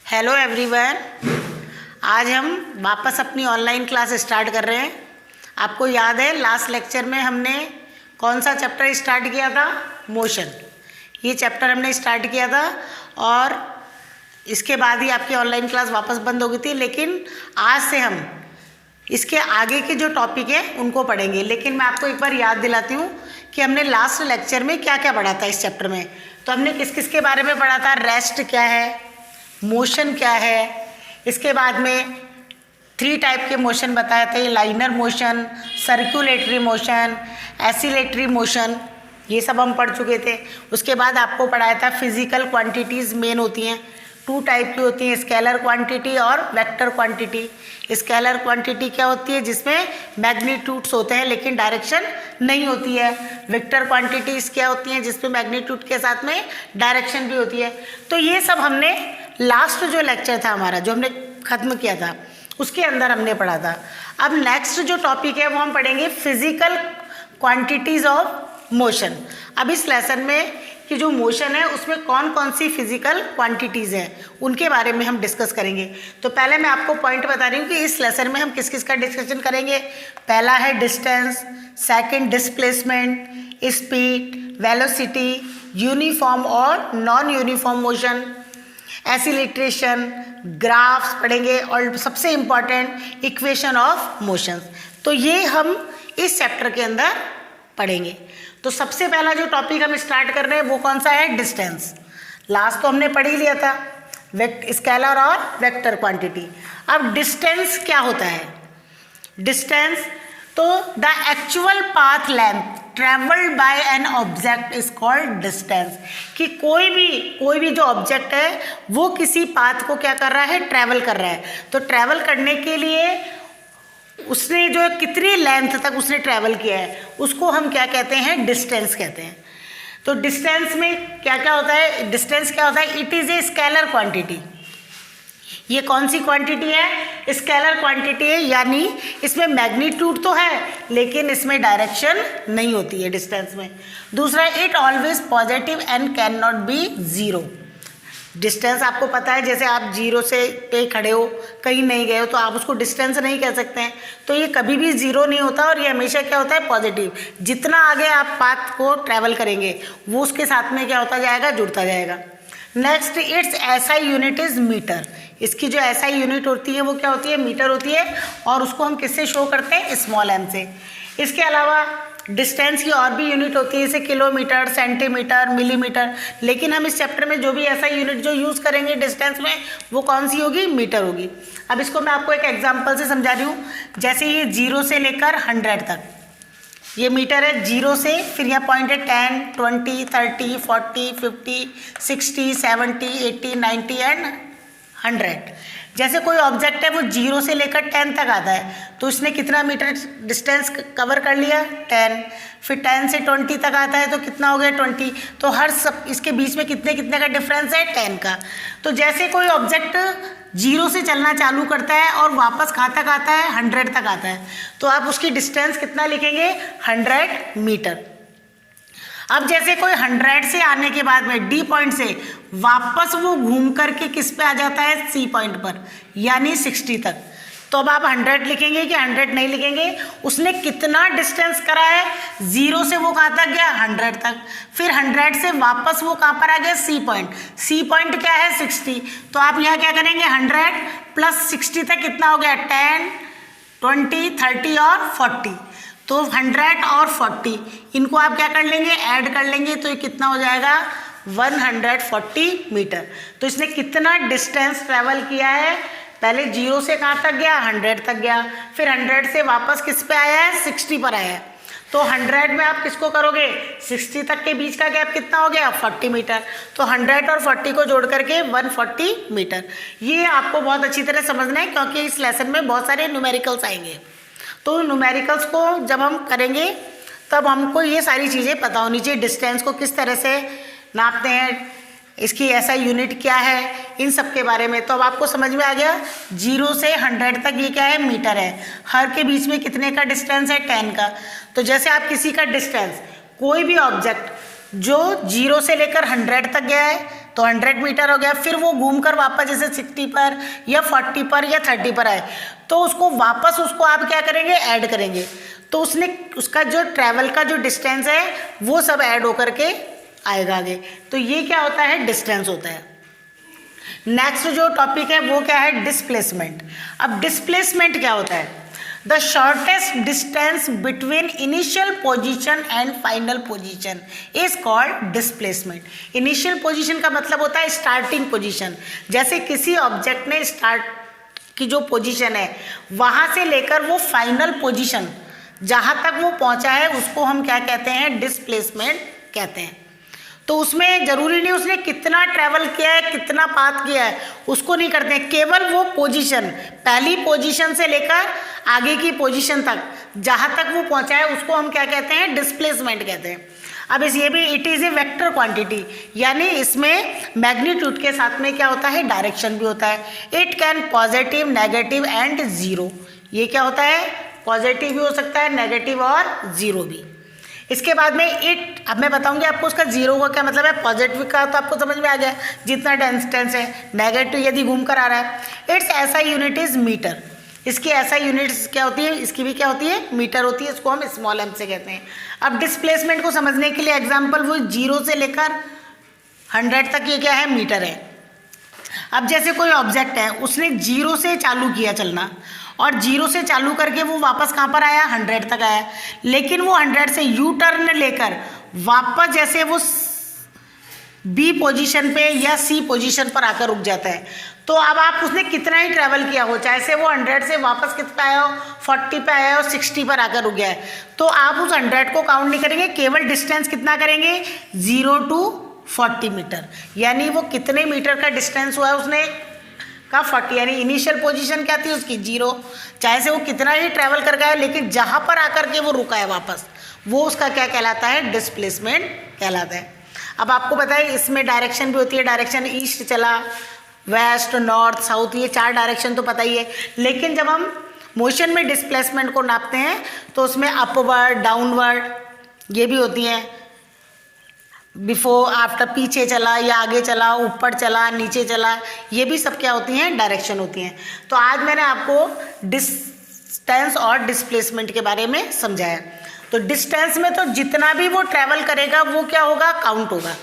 Hello everyone. आज हम वापस अपनी ऑनलाइन क्लास स्टार्ट कर रहे हैं। आपको याद है लास्ट लेक्चर में हमने कौन सा चैप्टर स्टार्ट किया था? मोशन। ये चैप्टर हमने स्टार्ट किया था और इसके बाद ही आपकी ऑनलाइन क्लास वापस बंद हो गई थी। लेकिन आज से हम इसके आगे के जो टॉपिक है उनको पढ़ेंगे। लेकिन मैं आपको एक बार याद दिलाती हूँ कि हमने लास्ट लेक्चर में क्या क्या पढ़ा था इस चैप्टर में। तो हमने किस किस के बारे में पढ़ा था? रेस्ट क्या है, मोशन क्या है, इसके बाद में 3 टाइप के मोशन बताए थे, linear motion, circulatory motion, oscillatory motion, ये सब हम पढ़ चुके थे। उसके बाद आपको पढ़ाया था फिजिकल क्वांटिटीज़ मेन होती हैं, 2 टाइप की होती हैं, स्केलर क्वांटिटी और वेक्टर क्वांटिटी। स्केलर क्वांटिटी क्या होती है? जिसमें मैग्नीट्यूड्स होते हैं लेकिन डायरेक्शन नहीं होती है। वेक्टर क्वांटिटीज़ क्या होती हैं? जिसमें मैग्नीट्यूड के साथ में डायरेक्शन भी होती है। तो ये सब हमने लास्ट जो लेक्चर था हमारा, जो हमने ख़त्म किया था, उसके अंदर हमने पढ़ा था। अब नेक्स्ट जो टॉपिक है वो हम पढ़ेंगे फिजिकल क्वांटिटीज़ ऑफ मोशन। अब इस लेसन में कि जो मोशन है उसमें कौन कौन सी फिजिकल क्वांटिटीज़ हैं उनके बारे में हम डिस्कस करेंगे। तो पहले मैं आपको पॉइंट बता रही हूँ कि इस लेसन में हम किस किस का डिस्कशन करेंगे। पहला है distance, second displacement, speed, velocity, uniform और नॉन यूनिफॉर्म मोशन, एसिलेट्रेशन, ग्राफ्स पढ़ेंगे और सबसे इम्पॉर्टेंट इक्वेशन ऑफ मोशंस। तो ये हम इस चैप्टर के अंदर पढ़ेंगे। तो सबसे पहला जो टॉपिक हम स्टार्ट कर रहे हैं वो कौन सा है? डिस्टेंस। लास्ट तो हमने पढ़ ही लिया था, स्केलर और वेक्टर क्वांटिटी। अब डिस्टेंस क्या होता है? डिस्टेंस तो the actual path length travelled by an object is called distance. कि कोई भी जो ऑब्जेक्ट है वो किसी पाथ को क्या कर रहा है? ट्रैवल कर रहा है। तो ट्रैवल करने के लिए उसने जो कितनी लेंथ तक उसने ट्रैवल किया है उसको हम क्या कहते हैं? डिस्टेंस कहते हैं। तो डिस्टेंस में क्या क्या होता है? डिस्टेंस क्या होता है? It is a scalar quantity. ये कौन सी क्वांटिटी है? स्केलर क्वांटिटी है, यानी इसमें मैग्नीट्यूड तो है लेकिन इसमें डायरेक्शन नहीं होती है डिस्टेंस में। दूसरा, it always positive and can not be zero. Distance आपको पता है, जैसे आप जीरो से पे खड़े हो, कहीं नहीं गए हो, तो आप उसको डिस्टेंस नहीं कह सकते हैं। तो ये कभी भी जीरो नहीं होता और ये हमेशा क्या होता है? पॉजिटिव। जितना आगे आप पाथ को ट्रैवल करेंगे वो उसके साथ में क्या होता जाएगा? जुड़ता जाएगा। Next, it's SI unit is metre. इसकी जो एसआई यूनिट होती है वो क्या होती है? मीटर होती है। और उसको हम किससे शो करते हैं? स्मॉल एम से। इसके अलावा डिस्टेंस की और भी यूनिट होती है, जैसे किलोमीटर, सेंटीमीटर, मिलीमीटर। लेकिन हम इस चैप्टर में जो भी ऐसा यूनिट जो यूज़ करेंगे डिस्टेंस में वो कौन सी होगी? मीटर होगी। अब इसको मैं आपको एक एग्जांपल से समझा रही हूँ। जैसे ये 0 से लेकर 100 तक ये मीटर है। 0 से फिर यहाँ पॉइंट है 10, 20, 30, 40, 50, 60, 70, 80, 90 एंड 100। जैसे कोई ऑब्जेक्ट है वो 0 से लेकर 10 तक आता है तो उसने कितना मीटर डिस्टेंस कवर कर लिया? 10। फिर 10 से 20 तक आता है तो कितना हो गया? 20। तो हर सब इसके बीच में कितने का डिफरेंस है? 10 का। तो जैसे कोई ऑब्जेक्ट 0 से चलना चालू करता है और वापस कहाँ तक आता है? 100 तक आता है, तो आप उसकी डिस्टेंस कितना लिखेंगे? 100 मीटर। अब जैसे कोई 100 से आने के बाद में डी पॉइंट से वापस वो घूम करके किस पे आ जाता है? सी पॉइंट पर, यानी 60 तक। तो अब आप 100 लिखेंगे कि 100 नहीं लिखेंगे? उसने कितना डिस्टेंस करा है? 0 से वो कहाँ तक गया? 100 तक। फिर 100 से वापस वो कहाँ पर आ गया? C point. सी पॉइंट क्या है? 60। तो आप यहाँ क्या करेंगे? 100 प्लस 60 तक कितना हो गया? 10, 20, 30 और 40। तो 100 और 40 इनको आप क्या कर लेंगे? ऐड कर लेंगे तो ये कितना हो जाएगा? 140 मीटर। तो इसने कितना डिस्टेंस ट्रैवल किया है? पहले 0 से कहाँ तक गया? 100 तक गया। फिर 100 से वापस किस पे आया है? 60 पर आया है। तो 100 में आप किसको करोगे? 60 तक के बीच का गैप कितना हो गया? 40 मीटर। तो 100 और 40 को जोड़ करके 140 मीटर। ये आपको बहुत अच्छी तरह समझना है क्योंकि इस लेसन में बहुत सारे न्यूमेरिकल्स आएंगे। तो न्यूमेरिकल्स को जब हम करेंगे तब हमको ये सारी चीज़ें पता होनी चाहिए। डिस्टेंस को किस तरह से नापते हैं, इसकी ऐसा यूनिट क्या है, इन सब के बारे में। तो अब आपको समझ में आ गया। 0 से 100 तक ये क्या है? मीटर है। हर के बीच में कितने का डिस्टेंस है? 10 का। तो जैसे आप किसी का डिस्टेंस, कोई भी ऑब्जेक्ट जो 0 से लेकर 100 तक गया है तो 100 मीटर हो गया। फिर वो घूमकर वापस जैसे 60 पर या 40 पर या 30 पर आए, तो उसको वापस उसको आप क्या करेंगे, ऐड करेंगे, तो उसने उसका जो ट्रैवल का जो डिस्टेंस है वो सब ऐड होकर के आएगा आगे। तो ये क्या होता है, डिस्टेंस होता है। नेक्स्ट जो टॉपिक है वो क्या है, डिस्प्लेसमेंट। अब डिस्प्लेसमेंट क्या होता है, the shortest distance between initial position and final position is called displacement. Initial position का मतलब होता है स्टार्टिंग पोजीशन, जैसे किसी ऑब्जेक्ट ने स्टार्ट की जो पोजीशन है वहाँ से लेकर वो फाइनल पोजीशन जहाँ तक वो पहुँचा है उसको हम क्या कहते हैं, डिस्प्लेसमेंट कहते हैं। तो उसमें जरूरी नहीं उसने कितना ट्रैवल किया है, कितना पाथ किया है, उसको नहीं करते हैं, केवल वो पोजीशन, पहली पोजीशन से लेकर आगे की पोजीशन तक जहाँ तक वो पहुँचा है उसको हम क्या कहते हैं, डिस्प्लेसमेंट कहते हैं। अब ये भी it is a vector quantity, यानी इसमें मैग्नीट्यूड के साथ में क्या होता है, डायरेक्शन भी होता है। It can positive, negative and zero. ये क्या होता है, पॉजिटिव भी हो सकता है, नेगेटिव और ज़ीरो भी। इसके बाद में इट, अब मैं बताऊंगी आपको उसका जीरो का क्या मतलब है। पॉजिटिव का तो आपको समझ में आ गया, जितना डिस्टेंस है। नेगेटिव यदि घूम कर आ रहा है, इट्स ऐसा यूनिट इज मीटर। इसकी ऐसा यूनिट्स क्या होती है, इसकी भी क्या होती है, मीटर होती है। इसको हम स्मॉल एम से कहते हैं। अब डिस्प्लेसमेंट को समझने के लिए एग्जाम्पल, वो 0 से लेकर 100 तक ये क्या है, मीटर है। अब जैसे कोई ऑब्जेक्ट है, उसने 0 से चालू किया चलना और 0 से चालू करके वो वापस कहाँ पर आया, 100 तक आया, लेकिन वो 100 से यू टर्न लेकर वापस जैसे वो बी पोजीशन पे या सी पोजीशन पर आकर रुक जाता है। तो अब आप उसने कितना ही ट्रैवल किया हो, चाहे से वो 100 से वापस कितना आया हो, 40 पे आया हो, 60 पर आकर रुक गया है, तो आप उस 100 को काउंट नहीं करेंगे, केवल डिस्टेंस कितना करेंगे, 0 to 40 मीटर। यानी वो कितने मीटर का डिस्टेंस हुआ है उसने का 40, यानी इनिशियल पोजीशन क्या थी उसकी, 0। चाहे से वो कितना ही ट्रैवल कर गया है, लेकिन जहाँ पर आकर के वो रुका है वापस, वो उसका क्या कहलाता है, डिस्प्लेसमेंट कहलाता है। अब आपको पता है इसमें डायरेक्शन भी होती है। डायरेक्शन ईस्ट चला, वेस्ट, नॉर्थ, साउथ, ये 4 डायरेक्शन तो पता ही है। लेकिन जब हम मोशन में डिस्प्लेसमेंट को नापते हैं तो उसमें अपवर्ड, डाउनवर्ड ये भी होती हैं। बिफोर, आफ्टर, पीछे चला या आगे चला, ऊपर चला, नीचे चला, ये भी सब क्या होती हैं, डायरेक्शन होती हैं। तो आज मैंने आपको डिस्टेंस और डिस्प्लेसमेंट के बारे में समझाया। तो डिस्टेंस में तो जितना भी वो ट्रैवल करेगा वो क्या होगा, काउंट होगा।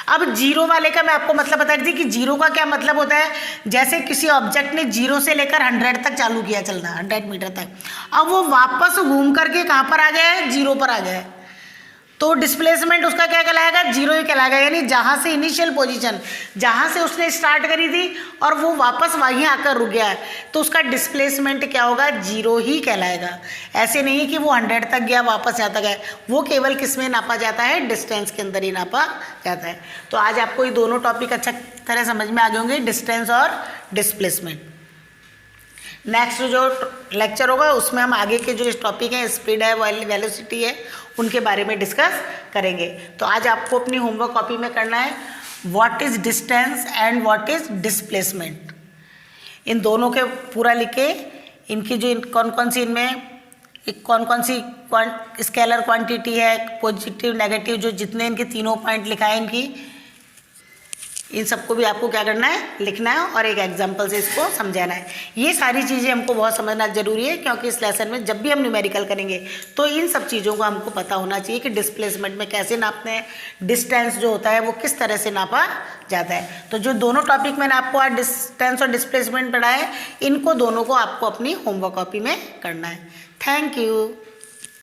अब 0 वाले का मैं आपको मतलब बता दी कि 0 का क्या मतलब होता है। जैसे किसी ऑब्जेक्ट ने 0 से लेकर 100 तक चालू किया चलना, 100 मीटर तक, अब वो वापस घूम करके कहाँ पर आ गया है, 0 पर आ गया है, तो डिस्प्लेसमेंट उसका क्या कहलाएगा, 0 ही कहलाएगा। यानी जहाँ से इनिशियल पोजीशन, जहाँ से उसने स्टार्ट करी थी और वो वापस वहीं आकर रुक गया है, तो उसका डिस्प्लेसमेंट क्या होगा, 0 ही कहलाएगा। ऐसे नहीं कि वो 100 तक गया वापस यहाँ तक गया, वो केवल किस में नापा जाता है, डिस्टेंस के अंदर ही नापा जाता है। तो आज आपको ये दोनों टॉपिक अच्छा तरह समझ में आ गए होंगे, डिस्टेंस और डिस्प्लेसमेंट। नेक्स्ट जो लेक्चर होगा उसमें हम आगे के जो टॉपिक हैं, स्पीड है, वेलोसिटी है, उनके बारे में डिस्कस करेंगे। तो आज आपको अपनी होमवर्क कॉपी में करना है what is distance and what is displacement. इन दोनों के पूरा लिखे, इनकी जो कौन कौन सी इनमें कौन कौन सी स्केलर क्वांटिटी है, पॉजिटिव, नेगेटिव, जो जितने इनके तीनों पॉइंट लिखा है इनकी, इन सबको भी आपको क्या करना है, लिखना है और एक एग्जाम्पल से इसको समझाना है। ये सारी चीज़ें हमको बहुत समझना जरूरी है, क्योंकि इस लेसन में जब भी हम न्यूमेरिकल करेंगे तो इन सब चीज़ों को हमको पता होना चाहिए कि डिस्प्लेसमेंट में कैसे नापते हैं, डिस्टेंस जो होता है वो किस तरह से नापा जाता है। तो जो दोनों टॉपिक मैंने आपको आज डिस्टेंस और डिस्प्लेसमेंट पढ़ाया है, इनको दोनों को आपको अपनी होमवर्क कॉपी में करना है। Thank you.